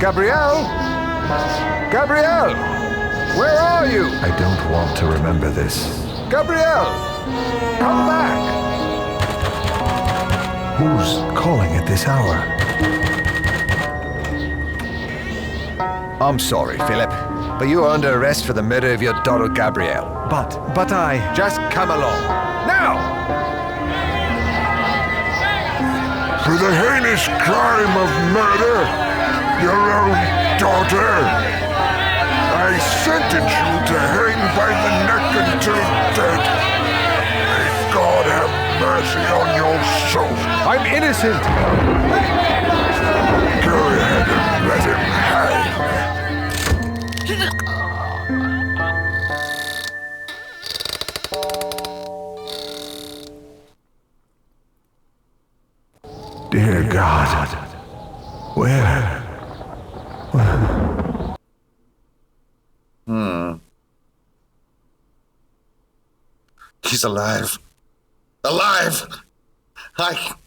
Gabrielle? Gabrielle! Where are you? I don't want to remember this. Gabrielle! Come back! Who's calling at this hour? I'm sorry, Philip, but you are under arrest for the murder of your daughter, Gabrielle. But I... Just come along. Now! For the heinous crime of murder, your own daughter, I sentence you to hang by the neck until dead. May God have mercy on your soul. I'm innocent! Go ahead and let him hang. Dear God. Where? He's alive. Alive! I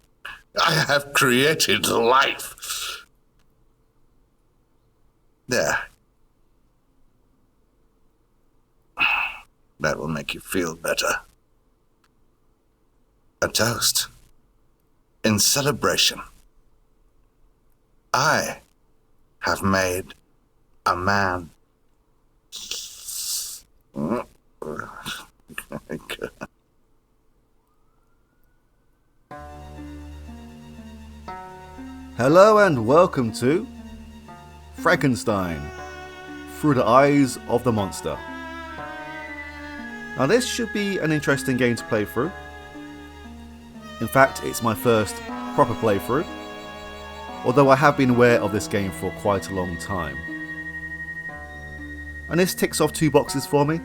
have created life. There. That will make you feel better. A toast. In celebration. I have made a man. Hello and welcome to Frankenstein, Through the Eyes of the Monster. Now this should be an interesting game to play through. In fact, it's my first proper playthrough, although I have been aware of this game for quite a long time. And this ticks off 2 boxes for me.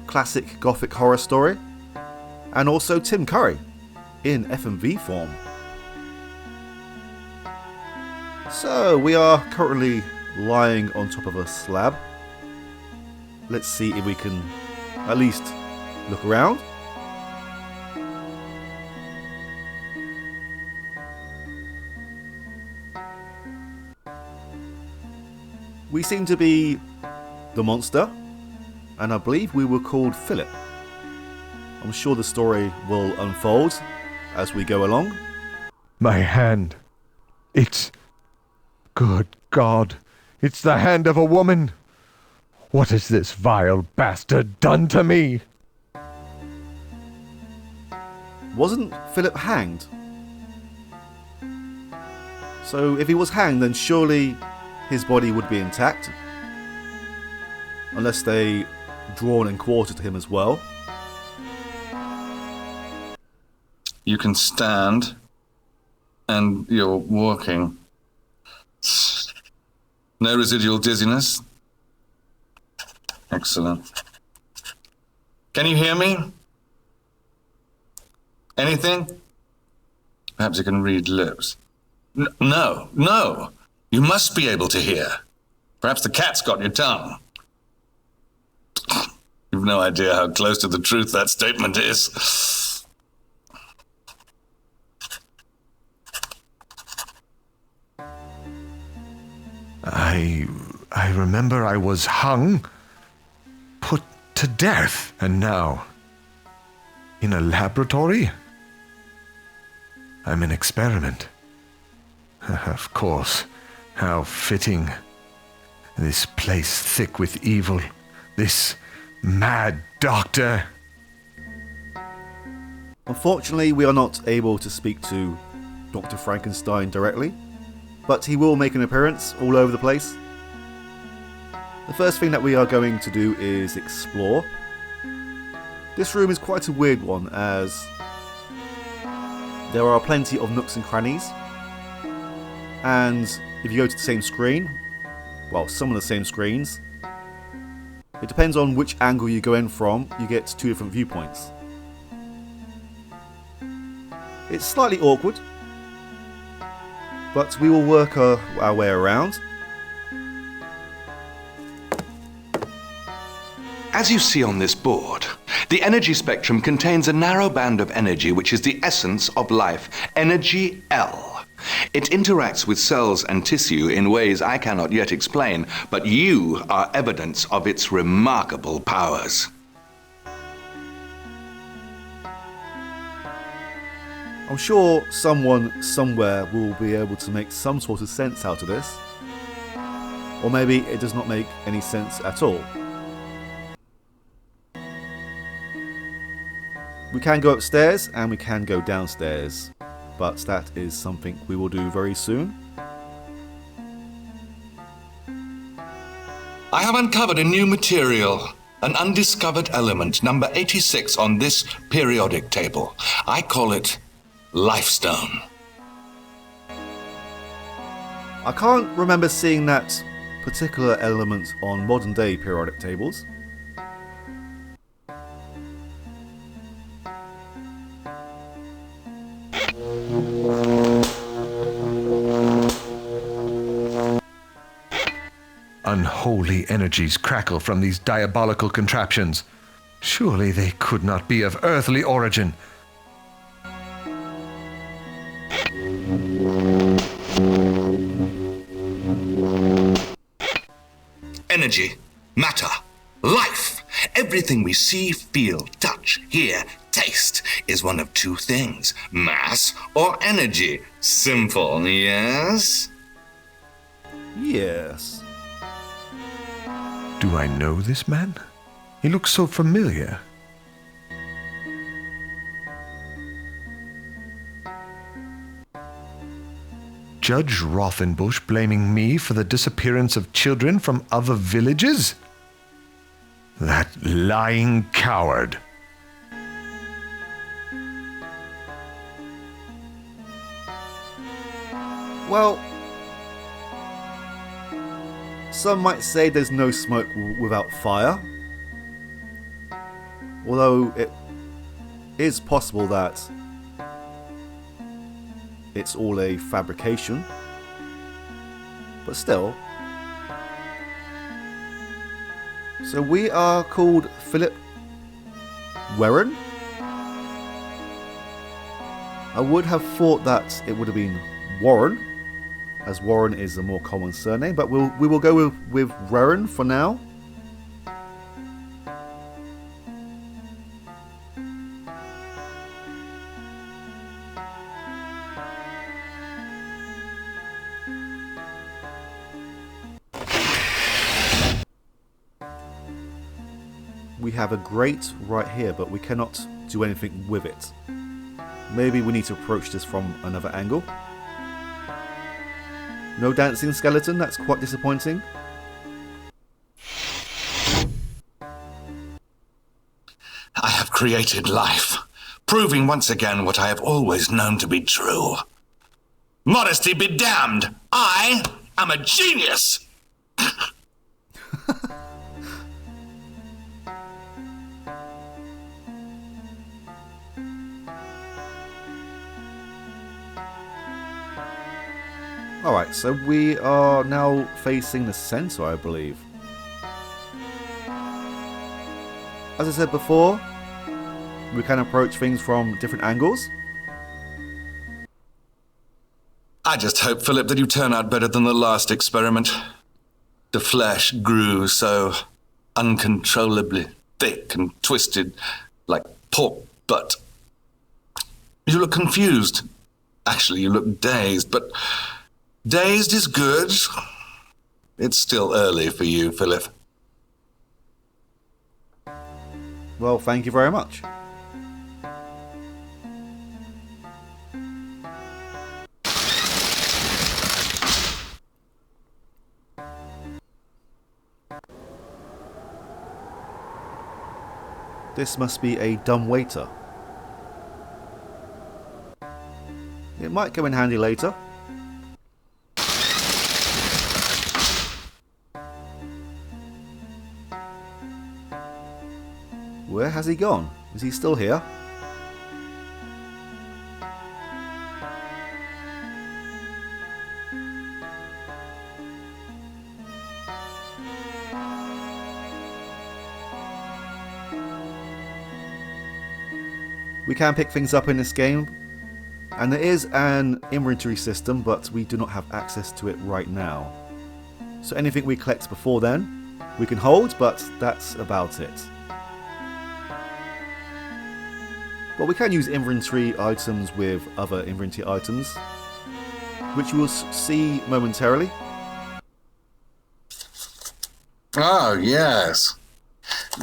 Classic gothic horror story, and also Tim Curry in FMV form. So we are currently lying on top of a slab. Let's see if we can at least look around. We seem to be the monster, and I believe we were called Philip. I'm sure the story will unfold as we go along. My hand. It's... Good God. It's the hand of a woman. What has this vile bastard done to me? Wasn't Philip hanged? So if he was hanged, then surely his body would be intact. Unless they drawn and quartered him as well. You can stand, and you're walking. No residual dizziness? Excellent. Can you hear me? Anything? Perhaps you can read lips. No. You must be able to hear. Perhaps the cat's got your tongue. You've no idea how close to the truth that statement is. I remember I was hung, put to death, and now, in a laboratory? I'm an experiment. Of course, how fitting. This place thick with evil, this mad doctor. Unfortunately, we are not able to speak to Dr. Frankenstein directly, but he will make an appearance all over the place. The first thing that we are going to do is explore. This room is quite a weird one, as there are plenty of nooks and crannies, and if you go to the same screen, well, some of the same screens, it depends on which angle you go in from, you get 2 different viewpoints. It's slightly awkward, but we will work our way around. As you see on this board, the energy spectrum contains a narrow band of energy which is the essence of life, energy L. It interacts with cells and tissue in ways I cannot yet explain, but you are evidence of its remarkable powers. I'm sure someone somewhere will be able to make some sort of sense out of this. Or maybe it does not make any sense at all. We can go upstairs and we can go downstairs, but that is something we will do very soon. I have uncovered a new material, an undiscovered element, number 86 on this periodic table. I call it Lifestone. I can't remember seeing that particular element on modern day periodic tables. Unholy energies crackle from these diabolical contraptions. Surely they could not be of earthly origin. Energy, matter, life. Everything we see, feel, touch, hear, taste is one of two things: mass or energy. Simple, yes? Yes. Do I know this man? He looks so familiar. Judge Rothenbush blaming me for the disappearance of children from other villages? That lying coward. Well, some might say there's no smoke without fire. Although it is possible that it's all a fabrication. But still. So we are called Philip Warren? I would have thought that it would have been Warren, as Warren is a more common surname, but we will go with Warren for now. We have a grate right here, but we cannot do anything with it. Maybe we need to approach this from another angle. No dancing skeleton, that's quite disappointing. I have created life, proving once again what I have always known to be true. Modesty be damned! I am a genius! Alright, so we are now facing the center, I believe. As I said before, we can approach things from different angles. I just hope, Philip, that you turn out better than the last experiment. The flesh grew so uncontrollably thick and twisted like pork butt. You look confused. Actually, you look dazed, but dazed is good. It's still early for you, Philip. Well, thank you very much. This must be a dumb waiter. It might come in handy later. Where has he gone? Is he still here? We can pick things up in this game. And there is an inventory system, but we do not have access to it right now. So anything we collect before then, we can hold, but that's about it. But we can use inventory items with other inventory items, which we'll see momentarily. Oh, yes.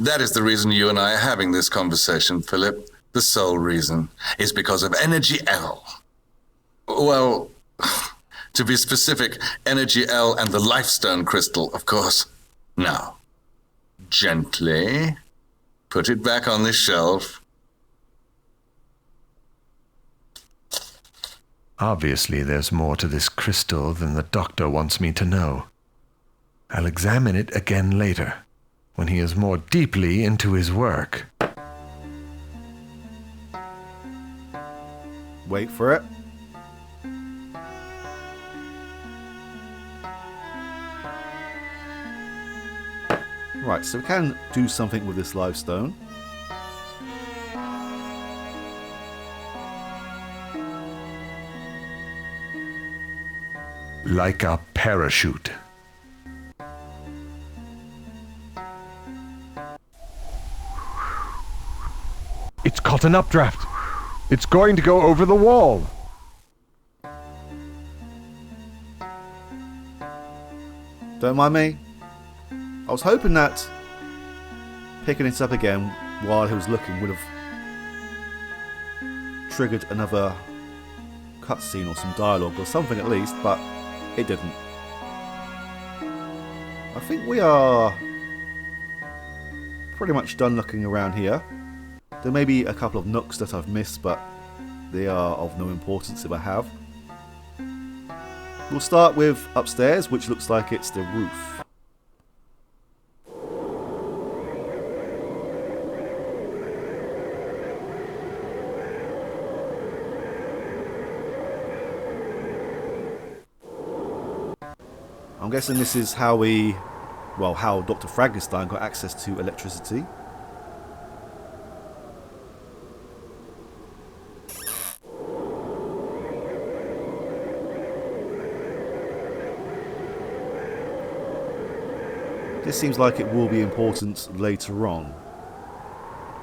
That is the reason you and I are having this conversation, Philip. The sole reason is because of Energy L. Well, to be specific, Energy L and the Lifestone crystal, of course. Now, gently put it back on the shelf. Obviously, there's more to this crystal than the doctor wants me to know. I'll examine it again later, when he is more deeply into his work. Wait for it. Right, so we can do something with this live stone. Like a parachute. It's caught an updraft. It's going to go over the wall. Don't mind me. I was hoping that picking it up again while he was looking would have triggered another cutscene or some dialogue or something at least, but it didn't. I think we are pretty much done looking around here. There may be a couple of nooks that I've missed, but they are of no importance if I have. We'll start with upstairs, which looks like it's the roof. I'm guessing this is how how Dr. Frankenstein got access to electricity. This seems like it will be important later on,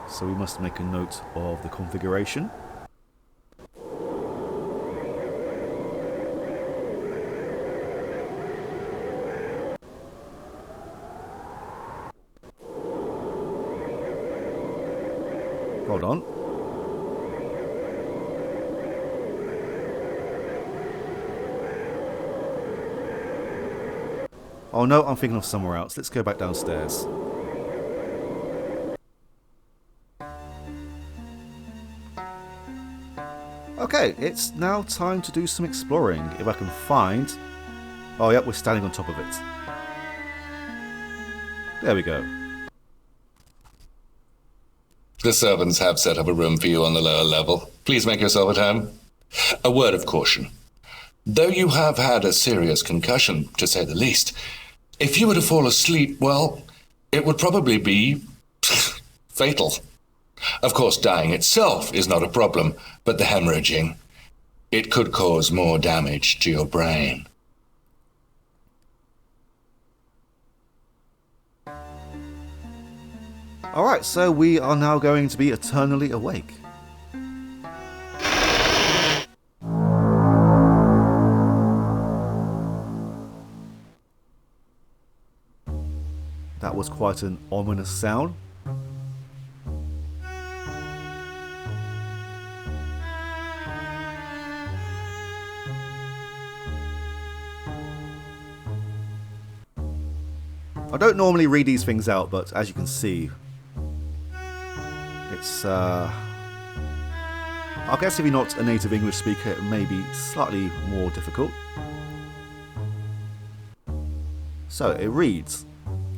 so we must make a note of the configuration. Hold on. Oh no, I'm thinking of somewhere else. Let's go back downstairs. Okay, it's now time to do some exploring. If I can find... Oh yeah, we're standing on top of it. There we go. The servants have set up a room for you on the lower level. Please make yourself at home. A word of caution. Though you have had a serious concussion, to say the least, if you were to fall asleep, well, it would probably be fatal. Of course, dying itself is not a problem, but the hemorrhaging, it could cause more damage to your brain. Alright, so we are now going to be eternally awake. That was quite an ominous sound. I don't normally read these things out, but as you can see, it's, I guess if you're not a native English speaker, it may be slightly more difficult. So it reads,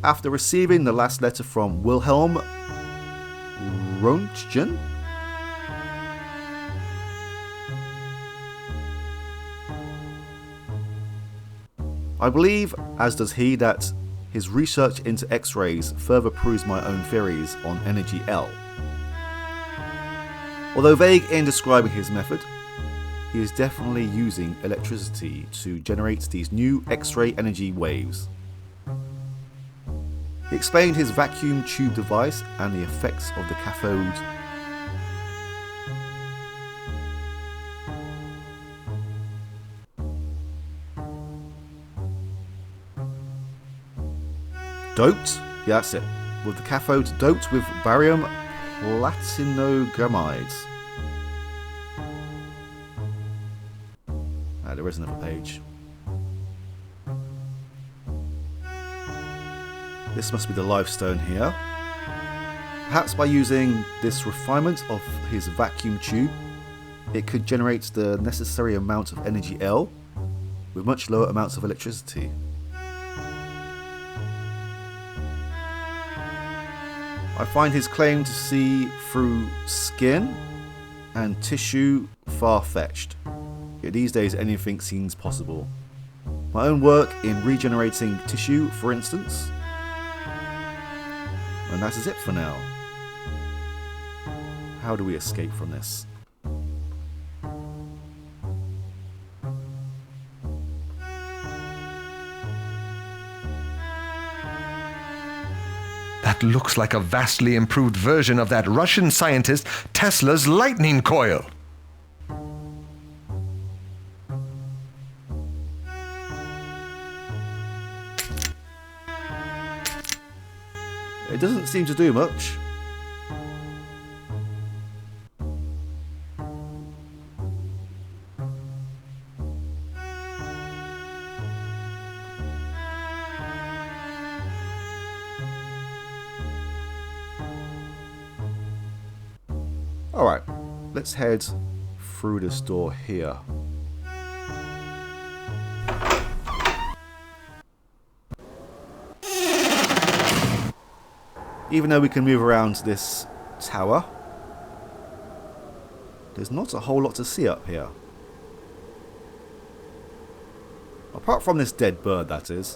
after receiving the last letter from Wilhelm Röntgen, I believe, as does he, that his research into X-rays further proves my own theories on Energy L. Although vague in describing his method, he is definitely using electricity to generate these new X-ray energy waves. He explained his vacuum tube device and the effects of the cathode. Doped, yeah, that's it, with the cathode doped with barium platinogamides. There is another page. This must be the Lifestone here. Perhaps by using this refinement of his vacuum tube, it could generate the necessary amount of energy L with much lower amounts of electricity. I find his claim to see through skin and tissue far-fetched. Yet these days anything seems possible. My own work in regenerating tissue, for instance. And that is it for now. How do we escape from this? That looks like a vastly improved version of that Russian scientist Tesla's lightning coil. It doesn't seem to do much. Alright, let's head through this door here. Even though we can move around this tower, there's not a whole lot to see up here. Apart from this dead bird, that is.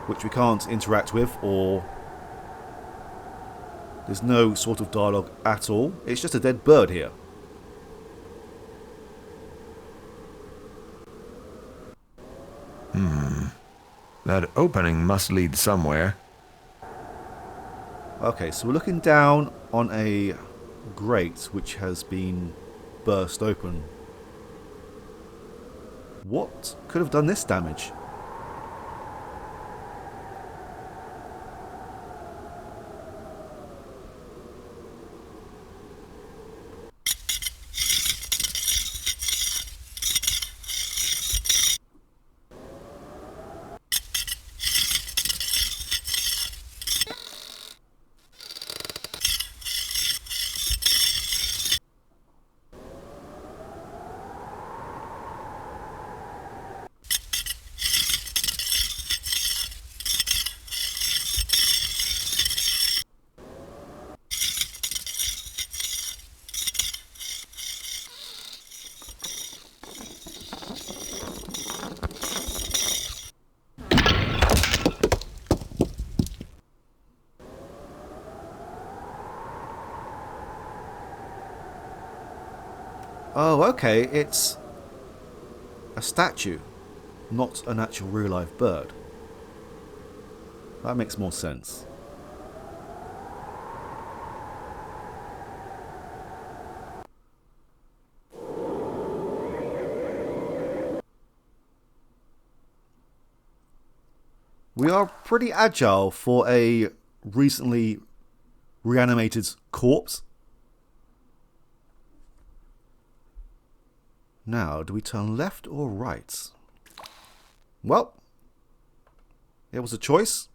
Which we can't interact with, or there's no sort of dialogue at all. It's just a dead bird here. That opening must lead somewhere. Okay, so we're looking down on a grate which has been burst open. What could have done this damage? Oh, okay, it's a statue, not an actual real-life bird. That makes more sense. We are pretty agile for a recently reanimated corpse. Now, do we turn left or right? Well, it was a choice.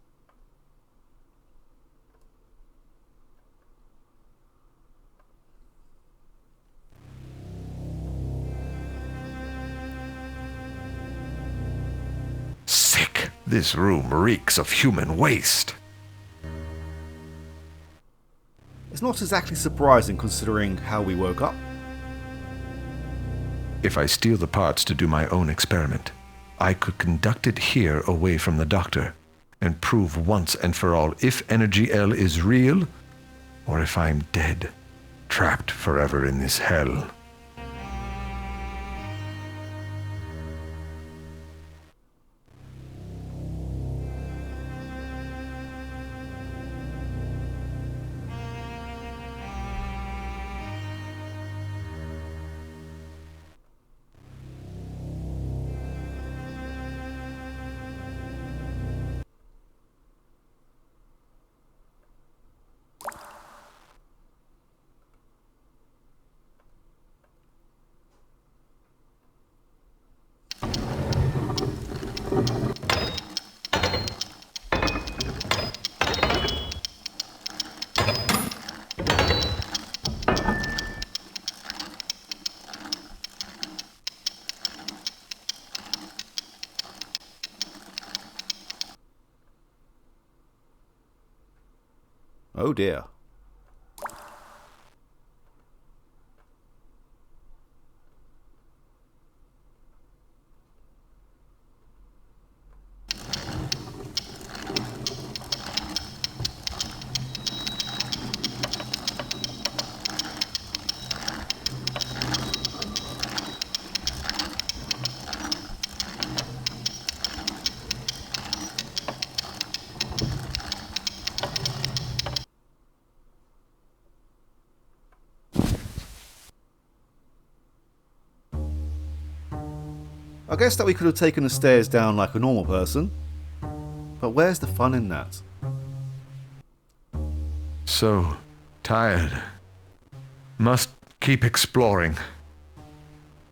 Sick. This room reeks of human waste. It's not exactly surprising considering how we woke up. If I steal the parts to do my own experiment, I could conduct it here away from the doctor and prove once and for all if Energy L is real or if I'm dead, trapped forever in this hell. Oh dear. I guess that we could have taken the stairs down like a normal person, but where's the fun in that? So tired. Must keep exploring.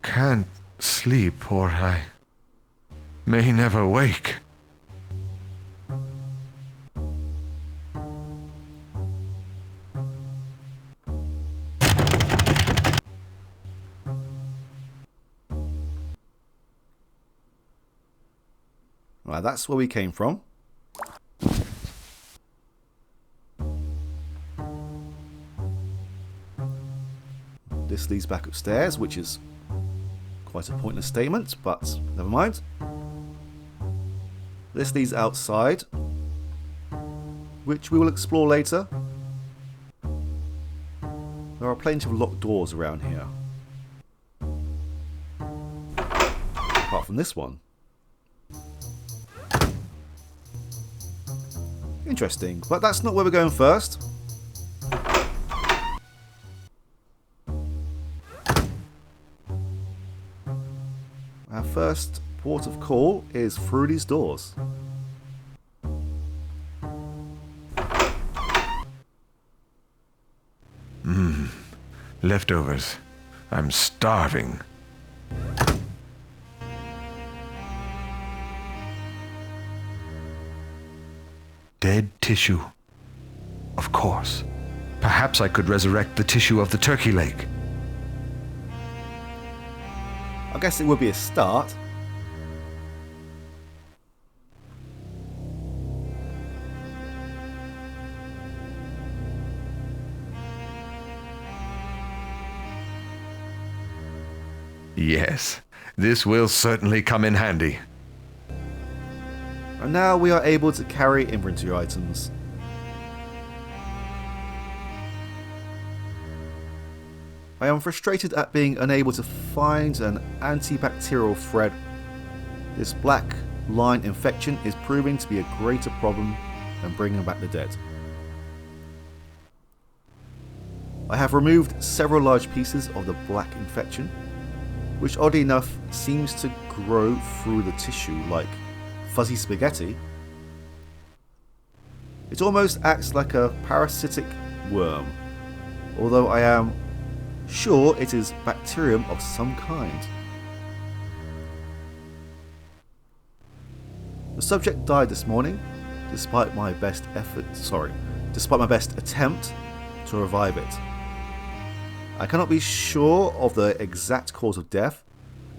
Can't sleep or I may never wake. Right, that's where we came from. This leads back upstairs, which is quite a pointless statement, but never mind. This leads outside, which we will explore later. There are plenty of locked doors around here. Apart from this one. Interesting, but that's not where we're going first. Our first port of call is through these doors. Leftovers. I'm starving. Dead tissue. Of course. Perhaps I could resurrect the tissue of the turkey leg. I guess it would be a start. Yes, this will certainly come in handy. And now we are able to carry inventory items. I am frustrated at being unable to find an antibacterial thread. This black line infection is proving to be a greater problem than bringing back the dead. I have removed several large pieces of the black infection, which oddly enough seems to grow through the tissue like fuzzy spaghetti. It almost acts like a parasitic worm, although I am sure it is bacterium of some kind. The subject died this morning, despite my best attempt to revive it. I cannot be sure of the exact cause of death,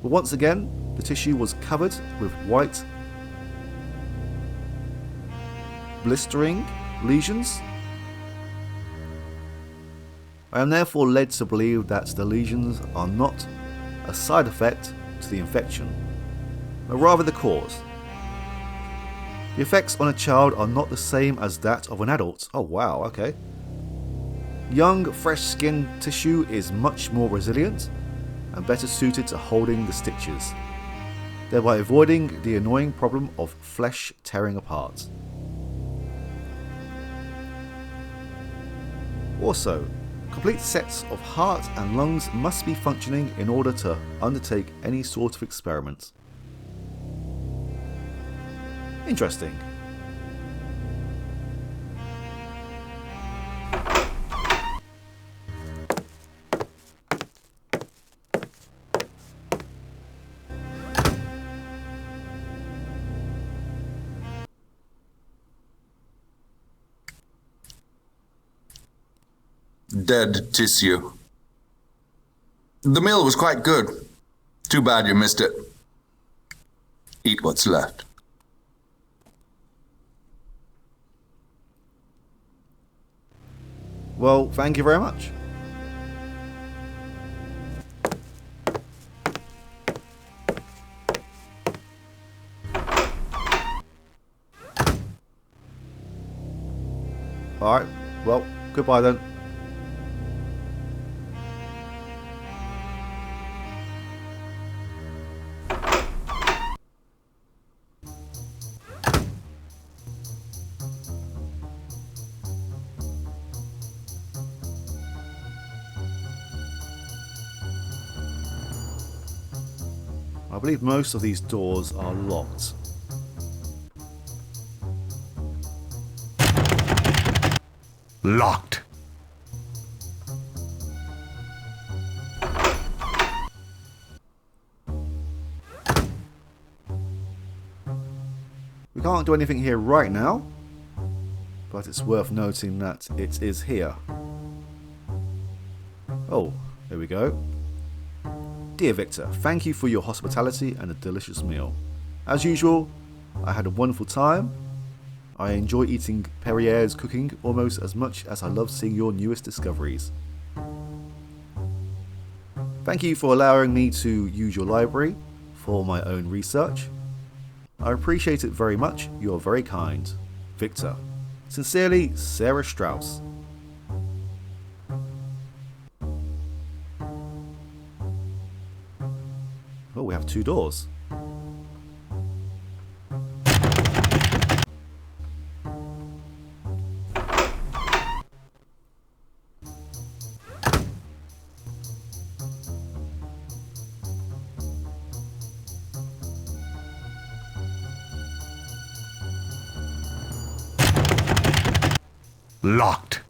but once again, the tissue was covered with white blistering lesions. I am therefore led to believe that the lesions are not a side effect to the infection, but rather the cause. The effects on a child are not the same as that of an adult. Oh wow, okay. Young, fresh skin tissue is much more resilient and better suited to holding the stitches, thereby avoiding the annoying problem of flesh tearing apart. Also, complete sets of heart and lungs must be functioning in order to undertake any sort of experiment. Interesting. Dead tissue. The meal was quite good. Too bad you missed it. Eat what's left. Well, thank you very much. Alright, well, goodbye then. I believe most of these doors are locked. Locked. We can't do anything here right now, but it's worth noting that it is here. Oh, there we go. Dear Victor, thank you for your hospitality and a delicious meal. As usual, I had a wonderful time. I enjoy eating Perrier's cooking almost as much as I love seeing your newest discoveries. Thank you for allowing me to use your library for my own research. I appreciate it very much. You're very kind. Victor. Sincerely, Sarah Strauss. Oh, we have 2 doors. Locked.